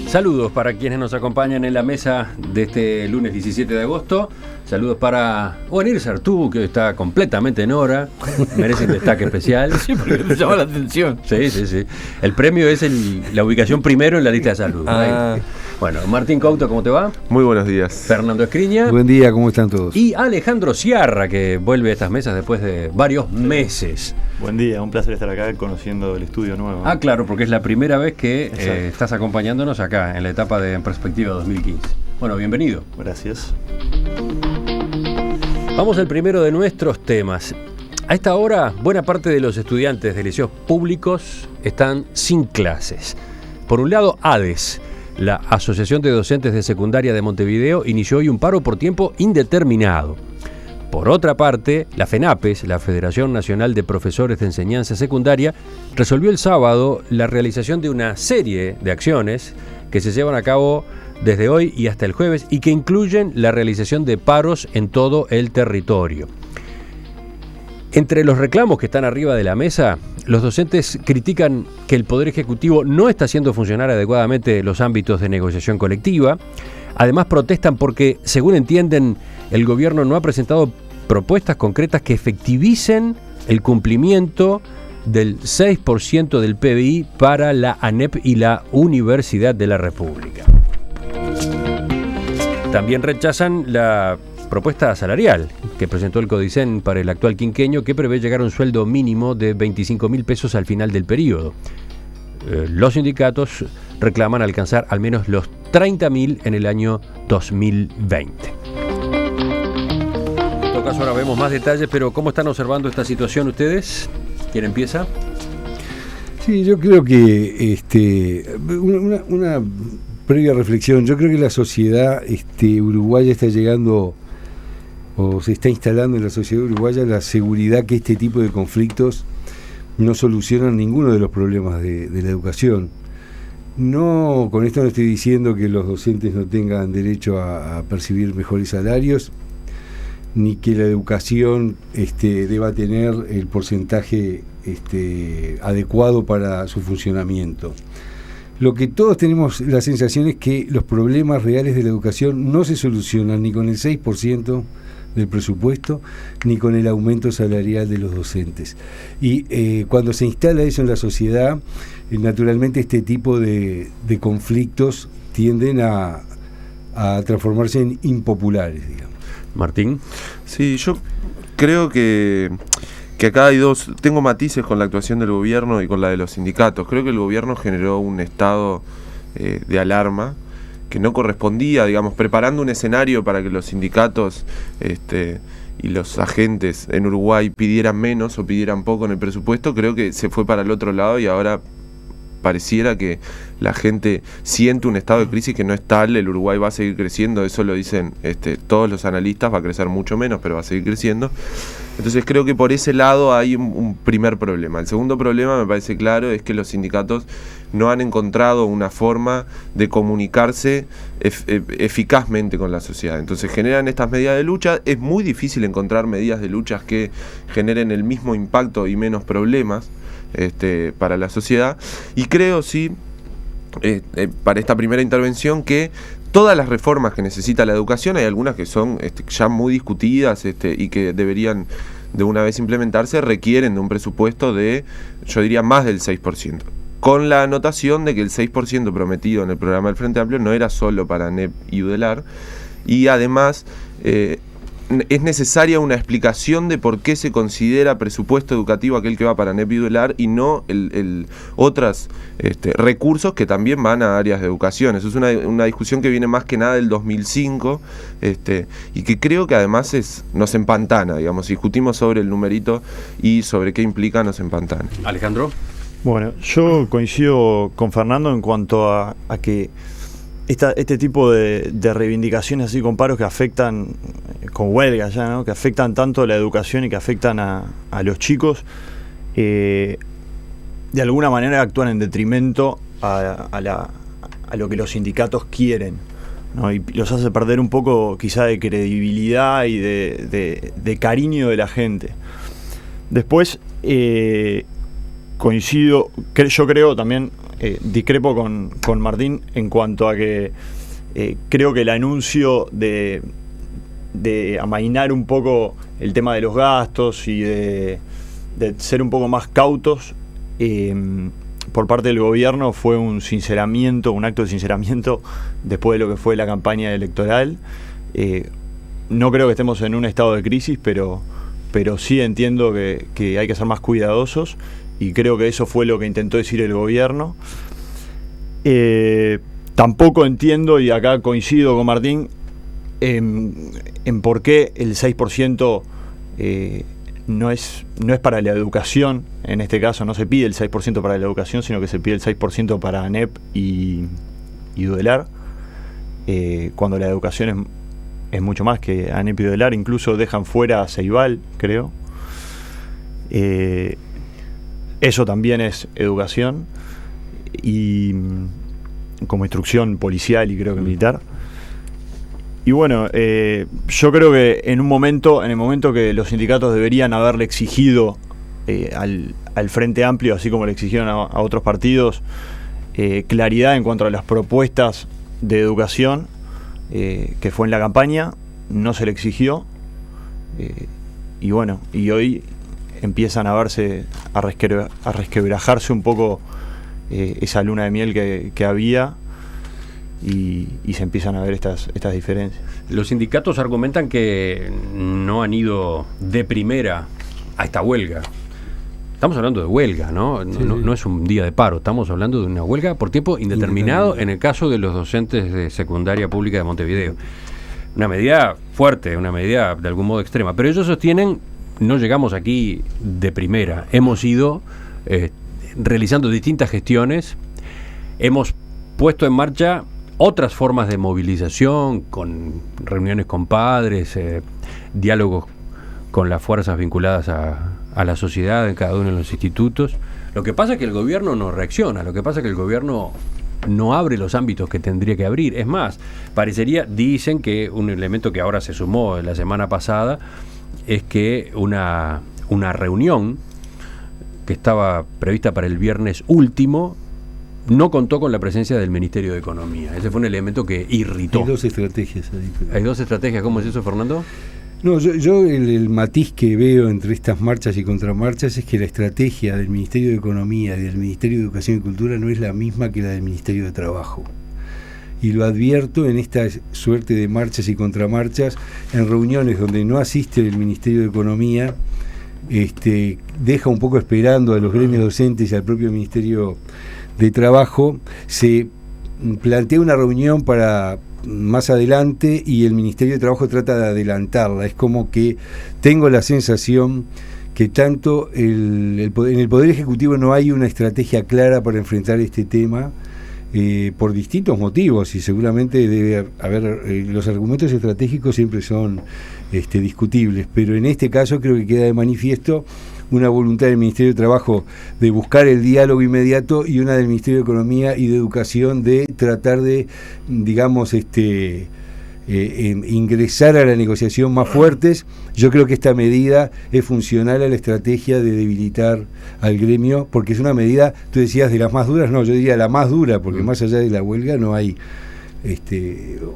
Saludos para quienes nos acompañan en la mesa de este lunes 17 de agosto. Saludos para Juanir Sartú, que está completamente en hora. Merece un destaque especial. Sí, porque te llama la atención. Sí. El premio es la ubicación primero en la lista de salud. Bueno, Martín Couto, ¿cómo te va? Muy buenos días. Fernando Escriña. Buen día, ¿cómo están todos? Y Alejandro Sciarra, que vuelve a estas mesas después de varios meses. Buen día, un placer estar acá conociendo el estudio nuevo. Ah, claro, porque es la primera vez que estás acompañándonos acá en la etapa de En Perspectiva 2015. Bueno, bienvenido. Gracias. Vamos al primero de nuestros temas. A esta hora, buena parte de los estudiantes de liceos públicos están sin clases. Por un lado, ADES, la Asociación de Docentes de Secundaria de Montevideo, inició hoy un paro por tiempo indeterminado. Por otra parte, la FENAPES, la Federación Nacional de Profesores de Enseñanza Secundaria, resolvió el sábado la realización de una serie de acciones que se llevan a cabo desde hoy y hasta el jueves y que incluyen la realización de paros en todo el territorio. Entre los reclamos que están arriba de la mesa, los docentes critican que el Poder Ejecutivo no está haciendo funcionar adecuadamente los ámbitos de negociación colectiva. Además, protestan porque, según entienden, el gobierno no ha presentado propuestas concretas que efectivicen el cumplimiento del 6% del PBI para la ANEP y la Universidad de la República. También rechazan la propuesta salarial que presentó el Codicen para el actual quinquenio, que prevé llegar a un sueldo mínimo de 25.000 pesos al final del periodo. Los sindicatos reclaman alcanzar al menos los 30.000 en el año 2020. En todo caso, ahora vemos más detalles, pero ¿cómo están observando esta situación ustedes? ¿Quién empieza? Sí, yo creo que una previa reflexión. Yo creo que la sociedad uruguaya está llegando, o se está instalando en la sociedad uruguaya, la seguridad que este tipo de conflictos no solucionan ninguno de los problemas de la educación. No, con esto no estoy diciendo que los docentes no tengan derecho a percibir mejores salarios, ni que la educación deba tener el porcentaje adecuado para su funcionamiento. Lo que todos tenemos la sensación es que los problemas reales de la educación no se solucionan ni con el 6% del presupuesto, ni con el aumento salarial de los docentes. Y cuando se instala eso en la sociedad, naturalmente este tipo de conflictos tienden a transformarse en impopulares, digamos. Martín. Sí, yo creo que acá hay tengo matices con la actuación del gobierno y con la de los sindicatos. Creo que el gobierno generó un estado de alarma que no correspondía, digamos, preparando un escenario para que los sindicatos y los agentes en Uruguay pidieran menos o pidieran poco en el presupuesto. Creo que se fue para el otro lado y ahora pareciera que la gente siente un estado de crisis que no es tal. El Uruguay va a seguir creciendo, eso lo dicen todos los analistas, va a crecer mucho menos, pero va a seguir creciendo. Entonces creo que por ese lado hay un primer problema. El segundo problema, me parece claro, es que los sindicatos no han encontrado una forma de comunicarse eficazmente con la sociedad. Entonces generan estas medidas de lucha. Es muy difícil encontrar medidas de lucha que generen el mismo impacto y menos problemas para la sociedad. Y creo, sí, para esta primera intervención, que todas las reformas que necesita la educación, hay algunas que son ya muy discutidas y que deberían de una vez implementarse, requieren de un presupuesto de, yo diría, más del 6%. Con la anotación de que el 6% prometido en el programa del Frente Amplio no era solo para ANEP y UDELAR, y además es necesaria una explicación de por qué se considera presupuesto educativo aquel que va para ANEP y UDELAR y no otros recursos que también van a áreas de educación. Eso es una discusión que viene más que nada del 2005 y que creo que además nos empantana, digamos. Si discutimos sobre el numerito y sobre qué implica, nos empantana. Alejandro. Bueno, yo coincido con Fernando en cuanto a que este tipo de reivindicaciones así con paros que afectan, con huelgas ya, ¿no? Que afectan tanto a la educación y que afectan a los chicos, de alguna manera actúan en detrimento a lo que los sindicatos quieren, ¿no? Y los hace perder un poco quizá de credibilidad y de cariño de la gente. Después, coincido, yo creo también discrepo con Martín en cuanto a que creo que el anuncio de amainar un poco el tema de los gastos y de ser un poco más cautos por parte del gobierno fue un acto de sinceramiento después de lo que fue la campaña electoral. No creo que estemos en un estado de crisis, pero sí entiendo que hay que ser más cuidadosos, y creo que eso fue lo que intentó decir el gobierno. Tampoco entiendo, y acá coincido con Martín, en por qué el 6% no es para la educación. En este caso no se pide el 6% para la educación, sino que se pide el 6% para ANEP y UDELAR, cuando la educación es mucho más que ANEP y UDELAR. Incluso dejan fuera a Ceibal, creo. Eso también es educación, y como instrucción policial y creo que militar. Y bueno, yo creo que en el momento que los sindicatos deberían haberle exigido al Frente Amplio, así como le exigieron a otros partidos, claridad en cuanto a las propuestas de educación, que fue en la campaña, no se le exigió. Y bueno, y hoy empiezan a verse, a resquebrajarse un poco esa luna de miel que había, y se empiezan a ver estas diferencias. Los sindicatos argumentan que no han ido de primera a esta huelga. Estamos hablando de huelga, ¿no? No es un día de paro, estamos hablando de una huelga por tiempo indeterminado en el caso de los docentes de secundaria pública de Montevideo. Una medida fuerte, una medida de algún modo extrema, pero ellos sostienen: no llegamos aquí de primera, hemos ido realizando distintas gestiones, hemos puesto en marcha otras formas de movilización, con reuniones con padres, diálogos con las fuerzas vinculadas a la sociedad en cada uno de los institutos. Lo que pasa es que el gobierno no reacciona, lo que pasa es que el gobierno no abre los ámbitos que tendría que abrir. Es más, dicen que un elemento que ahora se sumó la semana pasada es que una reunión que estaba prevista para el viernes último no contó con la presencia del Ministerio de Economía. Ese fue un elemento que irritó. Hay dos estrategias ahí. ¿Hay dos estrategias? ¿Cómo es eso, Fernando? No, yo el matiz que veo entre estas marchas y contramarchas es que la estrategia del Ministerio de Economía y del Ministerio de Educación y Cultura no es la misma que la del Ministerio de Trabajo. Y lo advierto en esta suerte de marchas y contramarchas, en reuniones donde no asiste el Ministerio de Economía, deja un poco esperando a los gremios docentes y al propio Ministerio de Trabajo. Se plantea una reunión para más adelante y el Ministerio de Trabajo trata de adelantarla. Es como que tengo la sensación que tanto en el Poder Ejecutivo no hay una estrategia clara para enfrentar este tema, por distintos motivos, y seguramente debe haber, los argumentos estratégicos siempre son discutibles, pero en este caso creo que queda de manifiesto una voluntad del Ministerio de Trabajo de buscar el diálogo inmediato y una del Ministerio de Economía y de Educación de tratar de, digamos, ingresar a la negociación más fuertes. Yo creo que esta medida es funcional a la estrategia de debilitar al gremio, porque es una medida, tú decías, de las más duras. No, yo diría la más dura, porque más allá de la huelga no hay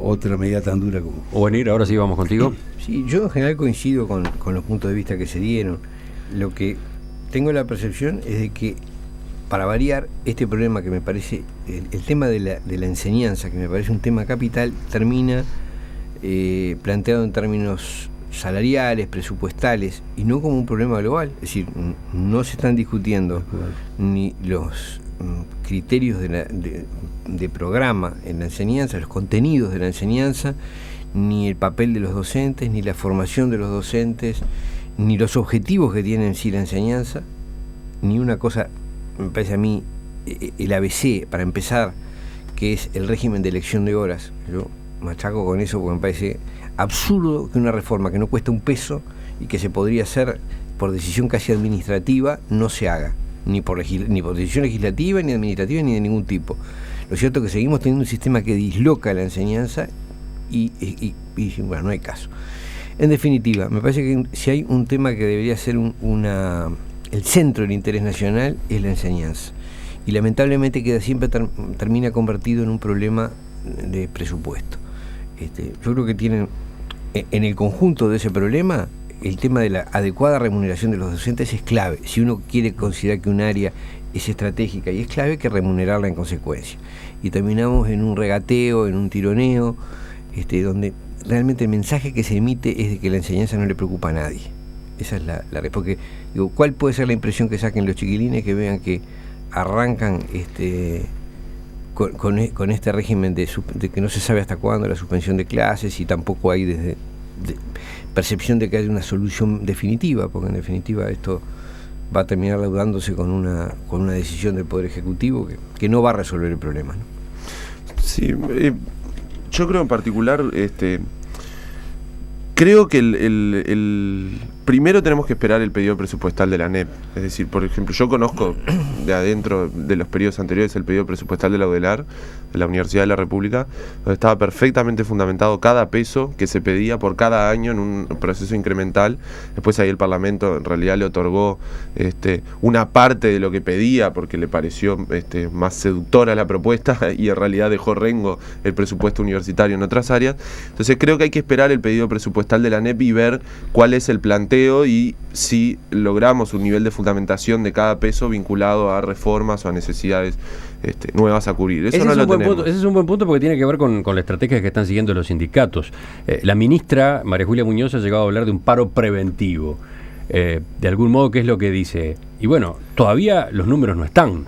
otra medida tan dura como... Ovenir, ahora sí vamos contigo. Sí, yo en general coincido con los puntos de vista que se dieron. Lo que tengo la percepción es de que, para variar, este problema que me parece, el tema de la enseñanza, que me parece un tema capital, termina planteado en términos salariales, presupuestales, y no como un problema global. Es decir, no se están discutiendo ni los criterios de programa en la enseñanza, los contenidos de la enseñanza, ni el papel de los docentes, ni la formación de los docentes, ni los objetivos que tiene en sí la enseñanza, ni una cosa, me parece a mí, el ABC, para empezar, que es el régimen de elección de horas. Yo machaco con eso porque me parece absurdo que una reforma que no cuesta un peso y que se podría hacer por decisión casi administrativa no se haga, ni por decisión legislativa, ni administrativa, ni de ningún tipo. Lo cierto es que seguimos teniendo un sistema que disloca la enseñanza y bueno, no hay caso. En definitiva, me parece que si hay un tema que debería ser el centro del interés nacional, es la enseñanza. y lamentablemente siempre termina convertido en un problema de presupuesto. Yo creo que tienen, en el conjunto de ese problema, el tema de la adecuada remuneración de los docentes es clave. Si uno quiere considerar que un área es estratégica y es clave, hay que remunerarla en consecuencia. Y terminamos en un regateo, en un tironeo, donde realmente el mensaje que se emite es de que la enseñanza no le preocupa a nadie. Esa es la porque digo, ¿cuál puede ser la impresión que saquen los chiquilines que vean que arrancan con este régimen de que no se sabe hasta cuándo la suspensión de clases, y tampoco hay percepción de que hay una solución definitiva, porque en definitiva esto va a terminar laudándose con una decisión del Poder Ejecutivo que no va a resolver el problema, ¿no? Sí, yo creo en particular, creo que primero tenemos que esperar el pedido presupuestal de la ANEP. Es decir, por ejemplo, yo conozco de adentro de los periodos anteriores el pedido presupuestal de la UDELAR, de la Universidad de la República, donde estaba perfectamente fundamentado cada peso que se pedía por cada año en un proceso incremental. Después ahí el Parlamento en realidad le otorgó una parte de lo que pedía porque le pareció más seductora la propuesta, y en realidad dejó rengo el presupuesto universitario en otras áreas. Entonces creo que hay que esperar el pedido presupuestal de la ANEP y ver cuál es el planteo y si logramos un nivel de fundamentación de cada peso vinculado a reformas o a necesidades nuevas a cubrir. Eso no lo tenemos. Ese es un buen punto, porque tiene que ver con la estrategia que están siguiendo los sindicatos. La ministra María Julia Muñoz ha llegado a hablar de un paro preventivo. De algún modo, ¿qué es lo que dice? Y bueno, todavía los números no están.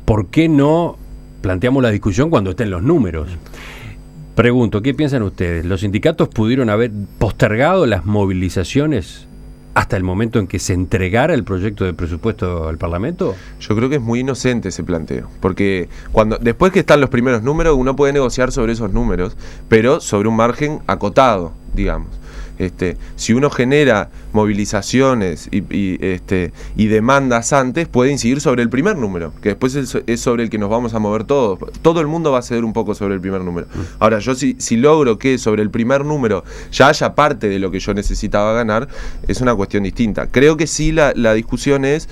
¿Por qué no planteamos la discusión cuando estén los números? Pregunto, ¿qué piensan ustedes? ¿Los sindicatos pudieron haber postergado las movilizaciones hasta el momento en que se entregara el proyecto de presupuesto al Parlamento? Yo creo que es muy inocente ese planteo, porque después que están los primeros números, uno puede negociar sobre esos números, pero sobre un margen acotado, digamos. Si uno genera movilizaciones y demandas antes, puede incidir sobre el primer número, que después es sobre el que nos vamos a mover todos. Todo el mundo va a ceder un poco sobre el primer número. Ahora, yo si logro que sobre el primer número ya haya parte de lo que yo necesitaba ganar, es una cuestión distinta. Creo que sí la discusión es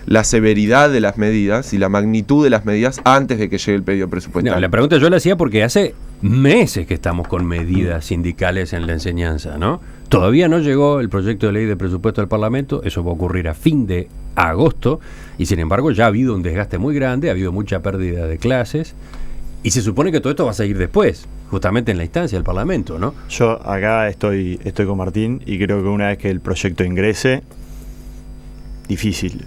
la severidad de las medidas y la magnitud de las medidas antes de que llegue el pedido presupuestal. No, la pregunta yo la hacía porque hace meses que estamos con medidas sindicales en la enseñanza, ¿no? Todavía no llegó el proyecto de ley de presupuesto al Parlamento, eso va a ocurrir a fin de agosto, y sin embargo ya ha habido un desgaste muy grande, ha habido mucha pérdida de clases, y se supone que todo esto va a seguir después, justamente en la instancia del Parlamento, ¿no? Yo acá estoy con Martín, y creo que una vez que el proyecto ingrese, difícil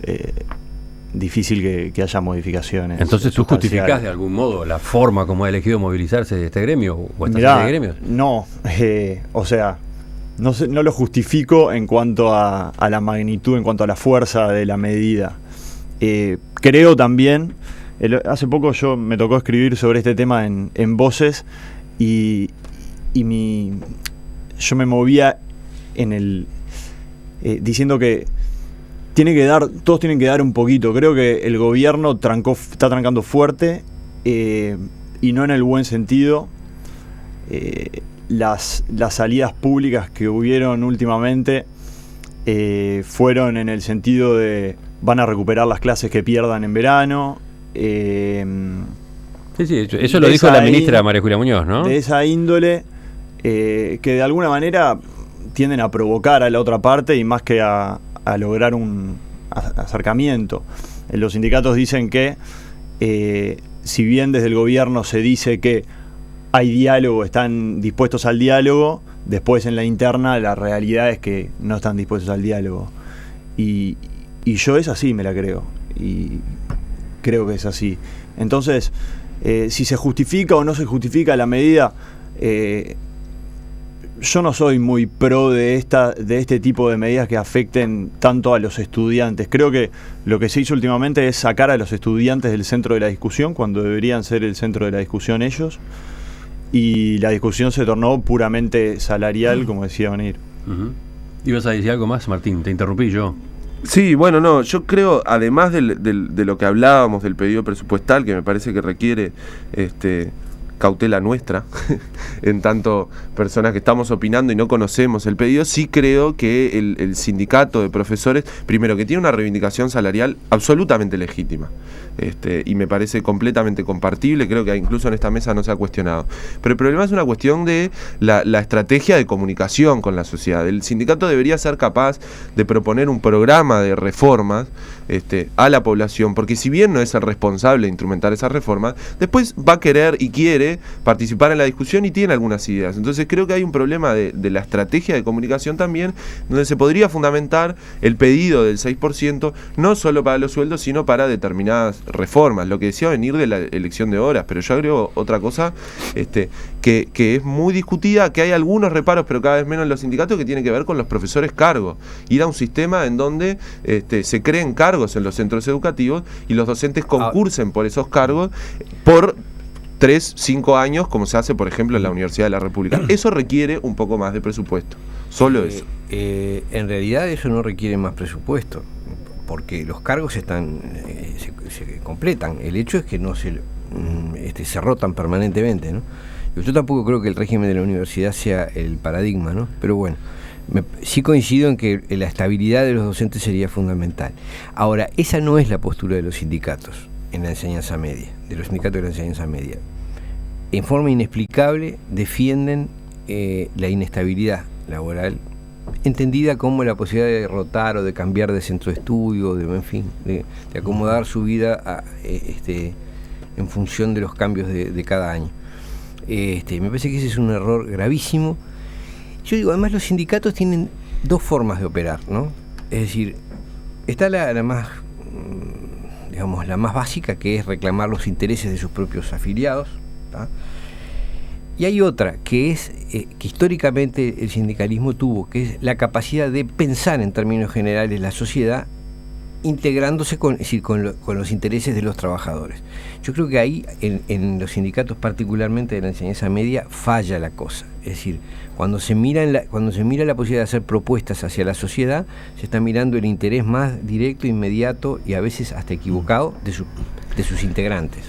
que haya modificaciones. Entonces, ¿tú justificás de algún modo la forma como ha elegido movilizarse de este gremio o esta serie de gremios? No, o sea, no lo justifico en cuanto a la magnitud, en cuanto a la fuerza de la medida. Creo también, hace poco me tocó escribir sobre este tema en Voces, y yo me movía diciendo que todos tienen que dar un poquito. Creo que el gobierno está trancando fuerte, y no en el buen sentido. Las salidas públicas que hubieron últimamente fueron en el sentido de van a recuperar las clases que pierdan en verano. Sí, eso lo dijo la ministra María Julia Muñoz, ¿no? De esa índole, que de alguna manera tienden a provocar a la otra parte y más que a lograr un acercamiento. Los sindicatos dicen que si bien desde el gobierno se dice que hay diálogo, están dispuestos al diálogo, después en la interna la realidad es que no están dispuestos al diálogo. Y yo es así, me la creo. Y creo que es así. Entonces, si se justifica o no se justifica la medida, yo no soy muy pro de este tipo de medidas que afecten tanto a los estudiantes. Creo que lo que se hizo últimamente es sacar a los estudiantes del centro de la discusión, cuando deberían ser el centro de la discusión ellos, y la discusión se tornó puramente salarial, como decía Vanir. ¿Ibas a decir algo más, Martín? Te interrumpí yo. Sí, bueno, no, yo creo, además de lo que hablábamos del pedido presupuestal, que me parece que requiere cautela nuestra, en tanto personas que estamos opinando y no conocemos el pedido, sí creo que el sindicato de profesores, primero, que tiene una reivindicación salarial absolutamente legítima. y me parece completamente compartible, creo que incluso en esta mesa no se ha cuestionado. Pero el problema es una cuestión de la estrategia de comunicación con la sociedad. El sindicato debería ser capaz de proponer un programa de reformas a la población, porque si bien no es el responsable de instrumentar esas reformas, después va a querer y quiere participar en la discusión y tiene algunas ideas. Entonces creo que hay un problema de la estrategia de comunicación también, donde se podría fundamentar el pedido del 6%, no solo para los sueldos, sino para determinadas reformas, lo que decía venir de la elección de horas. Pero yo agrego otra cosa que es muy discutida, que hay algunos reparos, pero cada vez menos en los sindicatos, que tiene que ver con los profesores cargos. Ir a un sistema en donde se creen cargos en los centros educativos y los docentes concursen por esos cargos por 3-5 años, como se hace, por ejemplo, en la Universidad de la República. Eso requiere un poco más de presupuesto. Solo eso. En realidad eso no requiere más presupuesto, porque los cargos se completan. El hecho es que no se rotan permanentemente, ¿no? Yo tampoco creo que el régimen de la universidad sea el paradigma, ¿no? Pero bueno, sí coincido en que la estabilidad de los docentes sería fundamental. Ahora, esa no es la postura de los sindicatos en la enseñanza media, de los sindicatos de la enseñanza media. En forma inexplicable defienden la inestabilidad laboral, entendida como la posibilidad de rotar o de cambiar de centro de estudio, de acomodar su vida en función de los cambios de cada año. Me parece que ese es un error gravísimo. Yo digo, además los sindicatos tienen dos formas de operar, ¿no? Es decir, está la más, digamos, la más básica, que es reclamar los intereses de sus propios afiliados, ¿tá? Y hay otra, que es que históricamente el sindicalismo tuvo, que es la capacidad de pensar en términos generales la sociedad, integrándose con los intereses de los trabajadores. Yo creo que ahí, en los sindicatos, particularmente de la enseñanza media, falla la cosa. Es decir, cuando se mira la posibilidad de hacer propuestas hacia la sociedad, se está mirando el interés más directo, inmediato y a veces hasta equivocado de sus integrantes.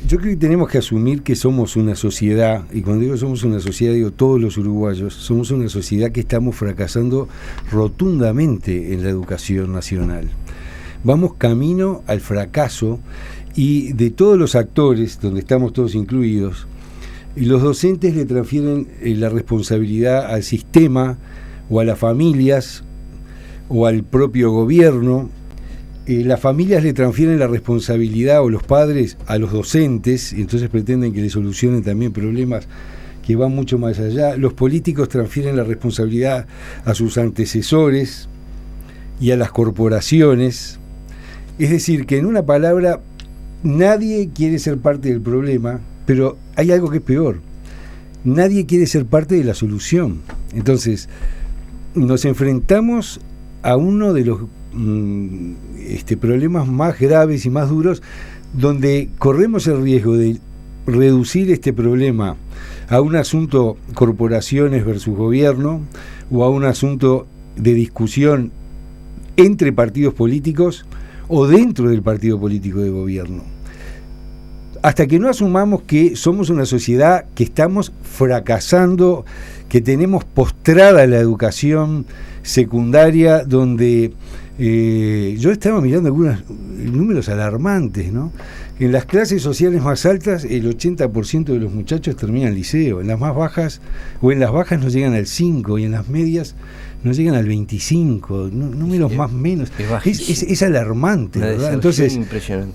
Yo creo que tenemos que asumir que somos una sociedad, y cuando digo somos una sociedad, digo todos los uruguayos, somos una sociedad que estamos fracasando rotundamente en la educación nacional. Vamos camino al fracaso, y de todos los actores, donde estamos todos incluidos, y los docentes le transfieren la responsabilidad al sistema, o a las familias, o al propio gobierno. Las familias le transfieren la responsabilidad, o los padres, a los docentes, y entonces pretenden que le solucionen también problemas que van mucho más allá. Los políticos transfieren la responsabilidad a sus antecesores y a las corporaciones. Es decir, que en una palabra, nadie quiere ser parte del problema, pero hay algo que es peor: nadie quiere ser parte de la solución. Entonces, nos enfrentamos a uno de los problemas más graves y más duros, donde corremos el riesgo de reducir este problema a un asunto corporaciones versus gobierno, o a un asunto de discusión entre partidos políticos o dentro del partido político de gobierno. Hasta que no asumamos que somos una sociedad que estamos fracasando, que tenemos postrada la educación secundaria, donde yo estaba mirando algunos números alarmantes, ¿no? En las clases sociales más altas, el 80% de los muchachos terminan el liceo. En las más bajas, o en las bajas, no llegan al 5%, y en las medias no llegan al 25%, números más menos. Es alarmante, ¿verdad? Entonces,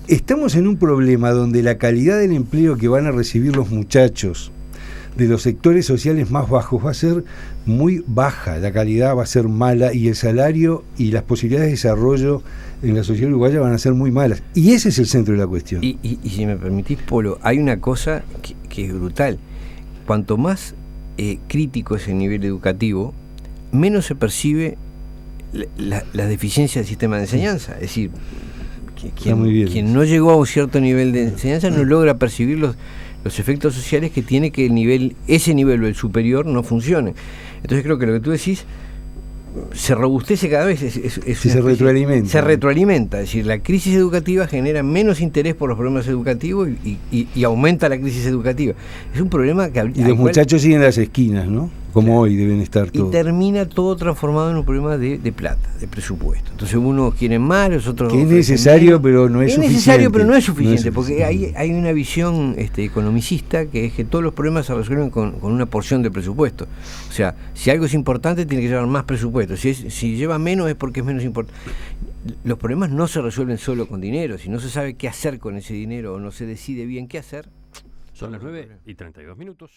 estamos en un problema donde la calidad del empleo que van a recibir los muchachos de los sectores sociales más bajos va a ser muy baja, la calidad va a ser mala, y el salario y las posibilidades de desarrollo en la sociedad uruguaya van a ser muy malas. Y ese es el centro de la cuestión. Y si me permitís, Polo, hay una cosa que es brutal. Cuanto más crítico es el nivel educativo, menos se percibe las deficiencias del sistema de enseñanza. Es decir, quien no llegó a un cierto nivel de enseñanza no logra percibir los efectos sociales que tiene que ese nivel o el superior no funcione. Entonces creo que lo que tú decís se robustece cada vez, se retroalimenta. Se retroalimenta, es decir, la crisis educativa genera menos interés por los problemas educativos y aumenta la crisis educativa. Es un problema que... Y los muchachos siguen las esquinas, ¿no? como hoy deben estar Y todos. termina todo transformado en un problema de plata, de presupuesto. Entonces unos quieren más, los otros... Que es ofrecen necesario, menos. pero no es suficiente. Necesario, pero no es suficiente, No es porque suficiente. hay una visión economicista que es que todos los problemas se resuelven con una porción de presupuesto. O sea, si algo es importante, tiene que llevar más presupuesto. Si lleva menos, es porque es menos importante. Los problemas no se resuelven solo con dinero. Si no se sabe qué hacer con ese dinero o no se decide bien qué hacer... Son las 9:32.